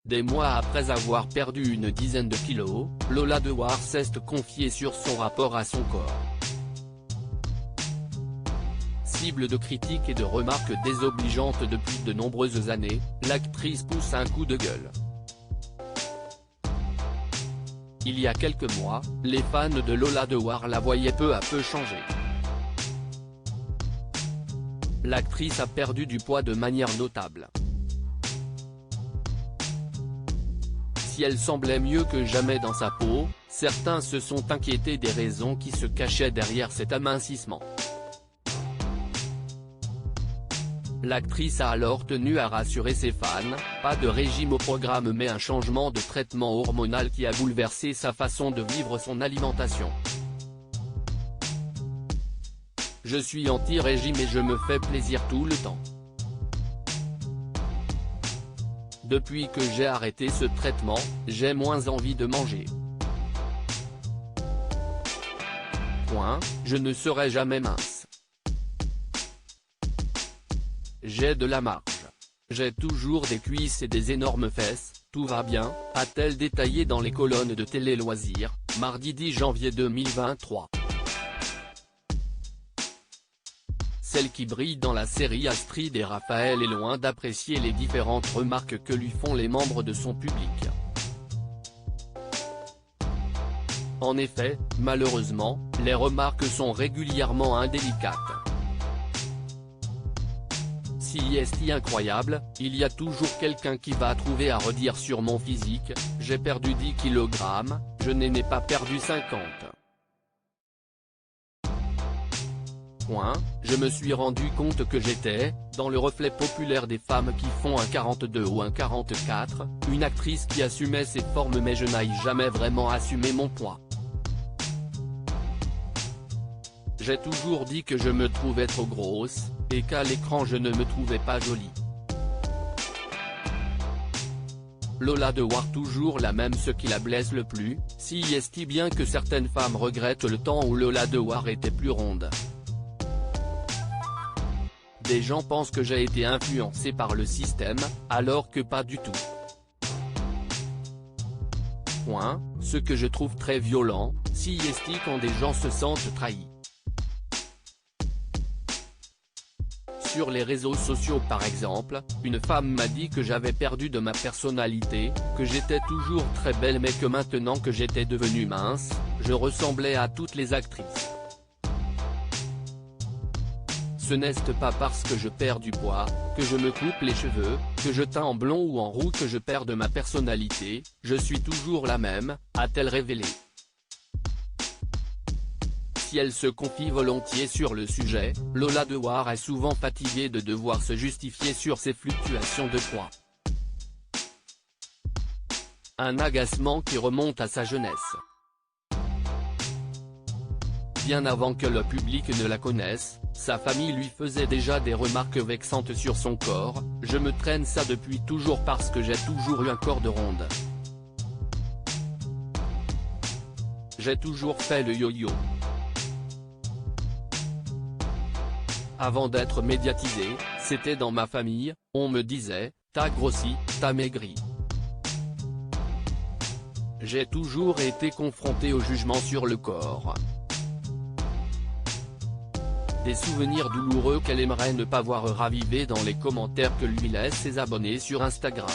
Des mois après avoir perdu une dizaine de kilos, Lola Dewar s'est confiée sur son rapport à son corps. Cible de critiques et de remarques désobligeantes depuis de nombreuses années, l'actrice pousse un coup de gueule. Il y a quelques mois, les fans de Lola Dewar la voyaient peu à peu changer. L'actrice a perdu du poids de manière notable. Si elle semblait mieux que jamais dans sa peau, certains se sont inquiétés des raisons qui se cachaient derrière cet amincissement. L'actrice a alors tenu à rassurer ses fans, pas de régime au programme mais un changement de traitement hormonal qui a bouleversé sa façon de vivre son alimentation. Je suis anti-régime et je me fais plaisir tout le temps. Depuis que j'ai arrêté ce traitement, j'ai moins envie de manger. Je ne serai jamais mince. J'ai de la marge. J'ai toujours des cuisses et des énormes fesses, tout va bien, a-t-elle détaillé dans les colonnes de Télé Loisirs, mardi 10 janvier 2023. Celle qui brille dans la série Astrid et Raphaël est loin d'apprécier les différentes remarques que lui font les membres de son public. En effet, malheureusement, les remarques sont régulièrement indélicates. Si est incroyable, il y a toujours quelqu'un qui va trouver à redire sur mon physique, j'ai perdu 10 kg, je n'en ai pas perdu 50. Je me suis rendu compte que j'étais, dans le reflet populaire des femmes qui font un 42 ou un 44, une actrice qui assumait ses formes mais je n'ai jamais vraiment assumé mon poids. J'ai toujours dit que je me trouvais trop grosse, et qu'à l'écran je ne me trouvais pas jolie. Lola Dewar toujours la même. Ce qui la blesse le plus, si est bien que certaines femmes regrettent le temps où Lola Dewar était plus ronde. Des gens pensent que j'ai été influencé par le système, alors que pas du tout. Ce que je trouve très violent, si est quand des gens se sentent trahis. Sur les réseaux sociaux par exemple, une femme m'a dit que j'avais perdu de ma personnalité, que j'étais toujours très belle mais que maintenant que j'étais devenue mince, je ressemblais à toutes les actrices. Ce n'est pas parce que je perds du poids, que je me coupe les cheveux, que je teins en blond ou en roux que je perds de ma personnalité, je suis toujours la même, a-t-elle révélé. Si elle se confie volontiers sur le sujet, Lola Dewar est souvent fatiguée de devoir se justifier sur ses fluctuations de poids. Un agacement qui remonte à sa jeunesse. Bien avant que le public ne la connaisse, sa famille lui faisait déjà des remarques vexantes sur son corps, je me traîne ça depuis toujours parce que j'ai toujours eu un corps de ronde. J'ai toujours fait le yo-yo. Avant d'être médiatisé, c'était dans ma famille, on me disait, t'as grossi, t'as maigri. J'ai toujours été confronté au jugement sur le corps. Des souvenirs douloureux qu'elle aimerait ne pas voir ravivés dans les commentaires que lui laissent ses abonnés sur Instagram.